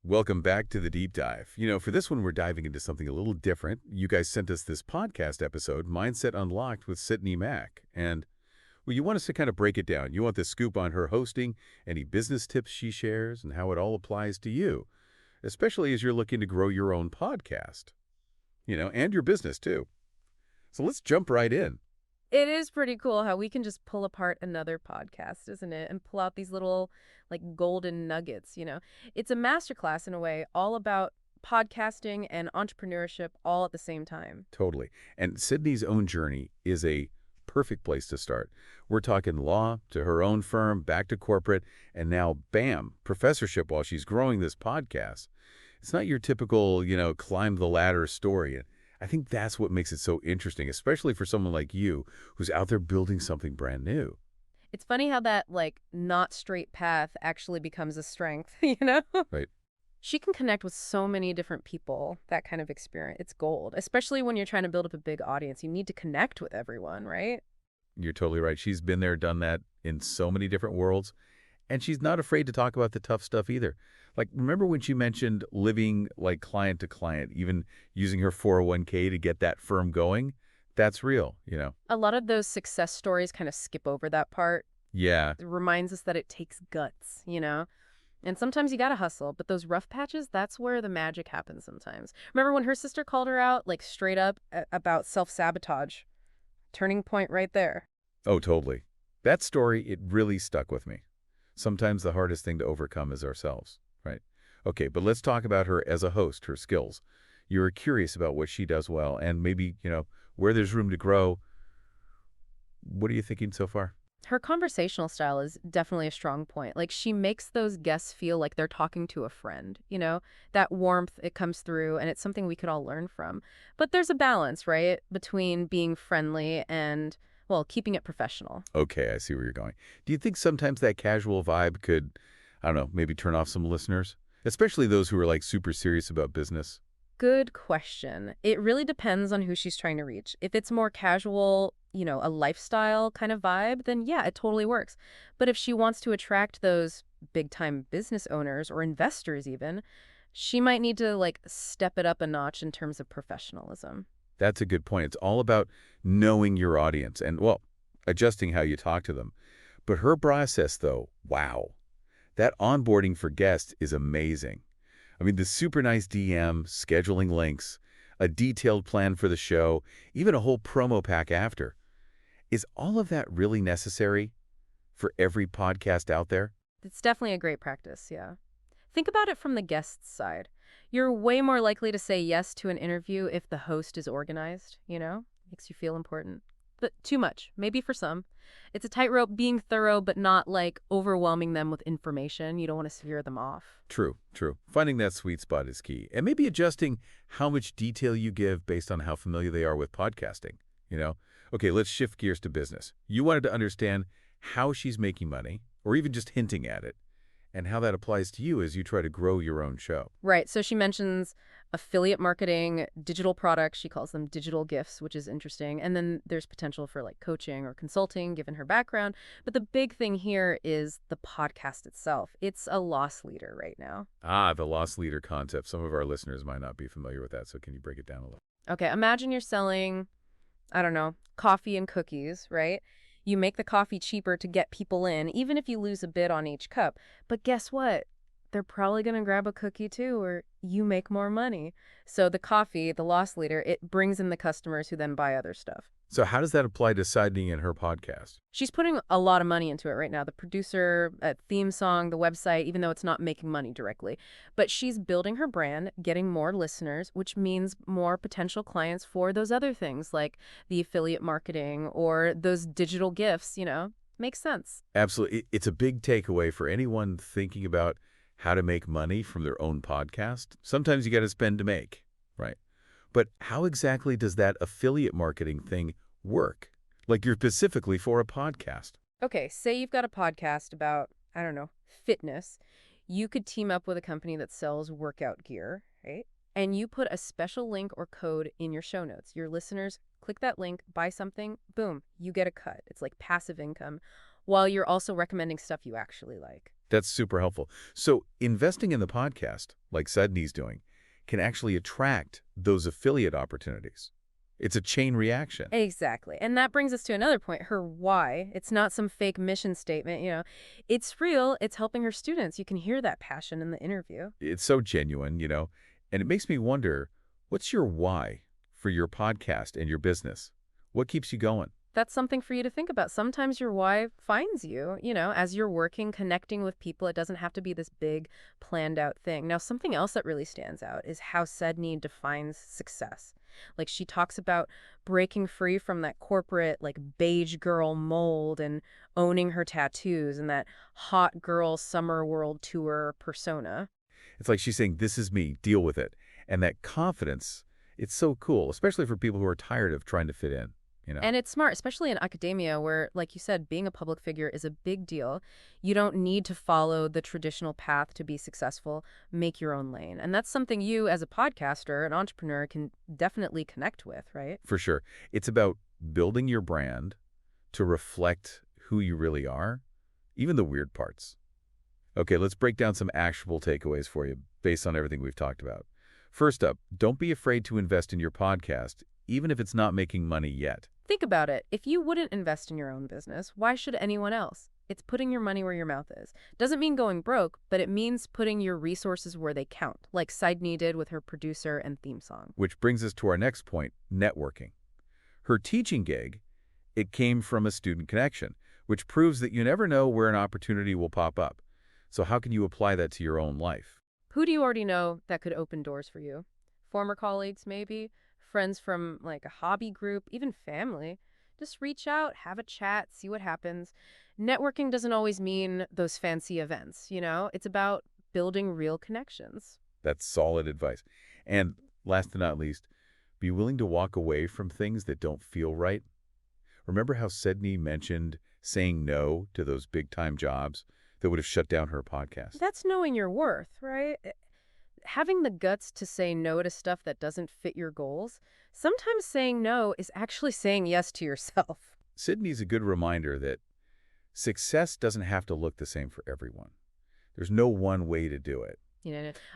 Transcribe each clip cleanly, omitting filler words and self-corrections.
Welcome back to the deep dive. For this one, we're diving into something a little different. You guys sent us this podcast episode, Mindset Unlocked with Sydney Mack. And, well, you want us to kind of break it down. You want the scoop on her hosting, any business tips she shares, and how it all applies to you, especially as you're looking to grow your own podcast, and your business too. So let's jump right in. It is pretty cool how we can just pull apart another podcast, isn't it? And pull out these little, like, golden nuggets. It's a masterclass in a way, all about podcasting and entrepreneurship all at the same time. Totally. And Sydney's own journey is a perfect place to start. We're talking law to her own firm, back to corporate, and now, bam, professorship while she's growing this podcast. It's not your typical, climb the ladder story. I think that's what makes it so interesting, especially for someone like you who's out there building something brand new. It's funny how that, like, not straight path actually becomes a strength? Right. She can connect with so many different people, that kind of experience. It's gold, especially when you're trying to build up a big audience. You need to connect with everyone, right? You're totally right. She's been there, done that in so many different worlds. And she's not afraid to talk about the tough stuff either. Like, remember when she mentioned living like client to client, even using her 401k to get that firm going? That's real. A lot of those success stories kind of skip over that part. Yeah, It reminds us that it takes guts? And sometimes you gotta hustle, but those rough patches, that's where the magic happens sometimes. Remember when her sister called her out, like, straight up about self-sabotage? Turning point right there. oh, totally. That story, it really stuck with me. Sometimes the hardest thing to overcome is ourselves, right? Okay, but let's talk about her as a host, her skills. You were curious about what she does well and maybe, where there's room to grow. What are you thinking so far? Her conversational style is definitely a strong point. Like, she makes those guests feel like they're talking to a friend? That warmth, it comes through, and it's something we could all learn from. But there's a balance, right, between being friendly and, well, keeping it professional. Okay, I see where you're going. Do you think sometimes that casual vibe could, I don't know, maybe turn off some listeners? Especially those who are like super serious about business? Good question. It really depends on who she's trying to reach. If it's more casual, a lifestyle kind of vibe, then yeah, it totally works. But if she wants to attract those big-time business owners or investors even, she might need to, like, step it up a notch in terms of professionalism. That's a good point. It's all about knowing your audience and, well, adjusting how you talk to them. But her process, though, wow. That onboarding for guests is amazing. I mean, the super nice DM, scheduling links, a detailed plan for the show, even a whole promo pack after. Is all of that really necessary for every podcast out there? It's definitely a great practice, yeah. Think about it from the guest's side. You're way more likely to say yes to an interview if the host is organized? Makes you feel important. But too much, maybe for some. It's a tightrope being thorough, but not, like, overwhelming them with information. You don't want to scare them off. True, true. Finding that sweet spot is key. And maybe adjusting how much detail you give based on how familiar they are with podcasting. Okay, let's shift gears to business. You wanted to understand how she's making money, or even just hinting at it, and how that applies to you as you try to grow your own show. Right. So she mentions affiliate marketing, digital products. She calls them digital gifts, which is interesting. And then there's potential for, like, coaching or consulting, given her background. But the big thing here is the podcast itself. It's a loss leader right now. Ah, the loss leader concept. Some of our listeners might not be familiar with that, so can you break it down a little? Okay, imagine you're selling, I don't know, coffee and cookies, right? You make the coffee cheaper to get people in, even if you lose a bit on each cup. But guess what? They're probably going to grab a cookie too, or you make more money. So the coffee, the loss leader, it brings in the customers who then buy other stuff. So how does that apply to Sydney and her podcast? She's putting a lot of money into it right now. The producer, theme song, the website, even though it's not making money directly. But she's building her brand, getting more listeners, which means more potential clients for those other things like the affiliate marketing or those digital gifts. Makes sense. Absolutely. It's a big takeaway for anyone thinking about how to make money from their own podcast. Sometimes you got to spend to make, right? But how exactly does that affiliate marketing thing work? Like you're specifically for a podcast. Okay, say you've got a podcast about, I don't know, fitness. You could team up with a company that sells workout gear, right? And you put a special link or code in your show notes. Your listeners click that link, buy something, boom, you get a cut. It's like passive income, while you're also recommending stuff you actually like. That's super helpful. So investing in the podcast, like Sydney's doing, can actually attract those affiliate opportunities. It's a chain reaction. Exactly. And that brings us to another point, her why. It's not some fake mission statement. It's real. It's helping her students. You can hear that passion in the interview. It's so genuine, and it makes me wonder, what's your why for your podcast and your business? What keeps you going? That's something for you to think about. Sometimes your why finds you, as you're working, connecting with people. It doesn't have to be this big, planned out thing. Now, something else that really stands out is how Sydney defines success. Like, she talks about breaking free from that corporate, like, beige girl mold and owning her tattoos and that hot girl summer world tour persona. It's like she's saying, this is me, deal with it. And that confidence, it's so cool, especially for people who are tired of trying to fit in. And it's smart, especially in academia where, like you said, being a public figure is a big deal. You don't need to follow the traditional path to be successful. Make your own lane. And that's something you, as a podcaster, an entrepreneur, can definitely connect with, right? For sure. It's about building your brand to reflect who you really are, even the weird parts. Okay, let's break down some actionable takeaways for you based on everything we've talked about. First up, don't be afraid to invest in your podcast, even if it's not making money yet. Think about it. If you wouldn't invest in your own business, why should anyone else? It's putting your money where your mouth is. Doesn't mean going broke, but it means putting your resources where they count, like Sydney did with her producer and theme song. Which brings us to our next point, networking. Her teaching gig, it came from a student connection, which proves that you never know where an opportunity will pop up. So how can you apply that to your own life? Who do you already know that could open doors for you? Former colleagues, maybe? Friends from like a hobby group, even family. Just reach out, have a chat, see what happens. Networking doesn't always mean those fancy events, It's about building real connections. That's solid advice. And last but not least, be willing to walk away from things that don't feel right. Remember how Sydney mentioned saying no to those big-time jobs that would have shut down her podcast? That's knowing your worth, right? Having the guts to say no to stuff that doesn't fit your goals, sometimes saying no is actually saying yes to yourself. Sydney's a good reminder that success doesn't have to look the same for everyone. There's no one way to do it.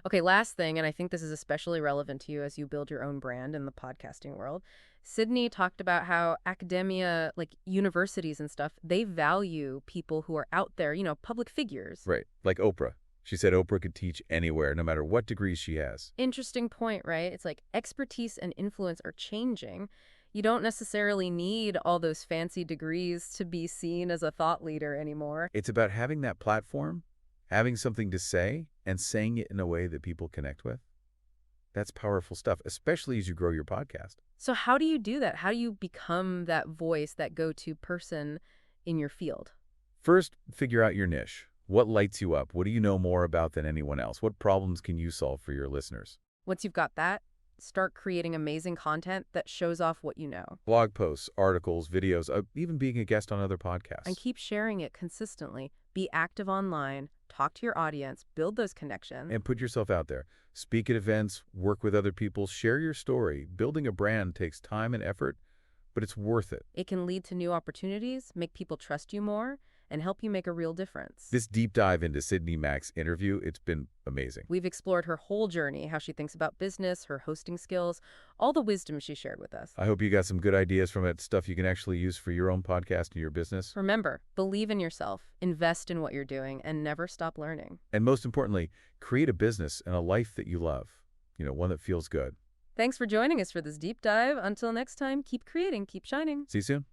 Okay, last thing, and I think this is especially relevant to you as you build your own brand in the podcasting world. Sydney talked about how academia, like universities and stuff, they value people who are out there, public figures. Right, like Oprah. She said Oprah could teach anywhere, no matter what degrees she has. Interesting point, right? It's like expertise and influence are changing. You don't necessarily need all those fancy degrees to be seen as a thought leader anymore. It's about having that platform, having something to say, and saying it in a way that people connect with. That's powerful stuff, especially as you grow your podcast. So how do you do that? How do you become that voice, that go-to person in your field? First, figure out your niche. What lights you up? What do you know more about than anyone else? What problems can you solve for your listeners? Once you've got that, start creating amazing content that shows off what you know. Blog posts, articles, videos, even being a guest on other podcasts. And keep sharing it consistently. Be active online, talk to your audience, build those connections. And put yourself out there. Speak at events, work with other people, share your story. Building a brand takes time and effort, but it's worth it. It can lead to new opportunities, make people trust you more, and help you make a real difference. This deep dive into Sydney Mac's interview, it's been amazing. We've explored her whole journey, how she thinks about business, her hosting skills, all the wisdom she shared with us. I hope you got some good ideas from it, stuff you can actually use for your own podcast and your business. Remember, believe in yourself, invest in what you're doing, and never stop learning. And most importantly, create a business and a life that you love. One that feels good. Thanks for joining us for this deep dive. Until next time, keep creating, keep shining. See you soon.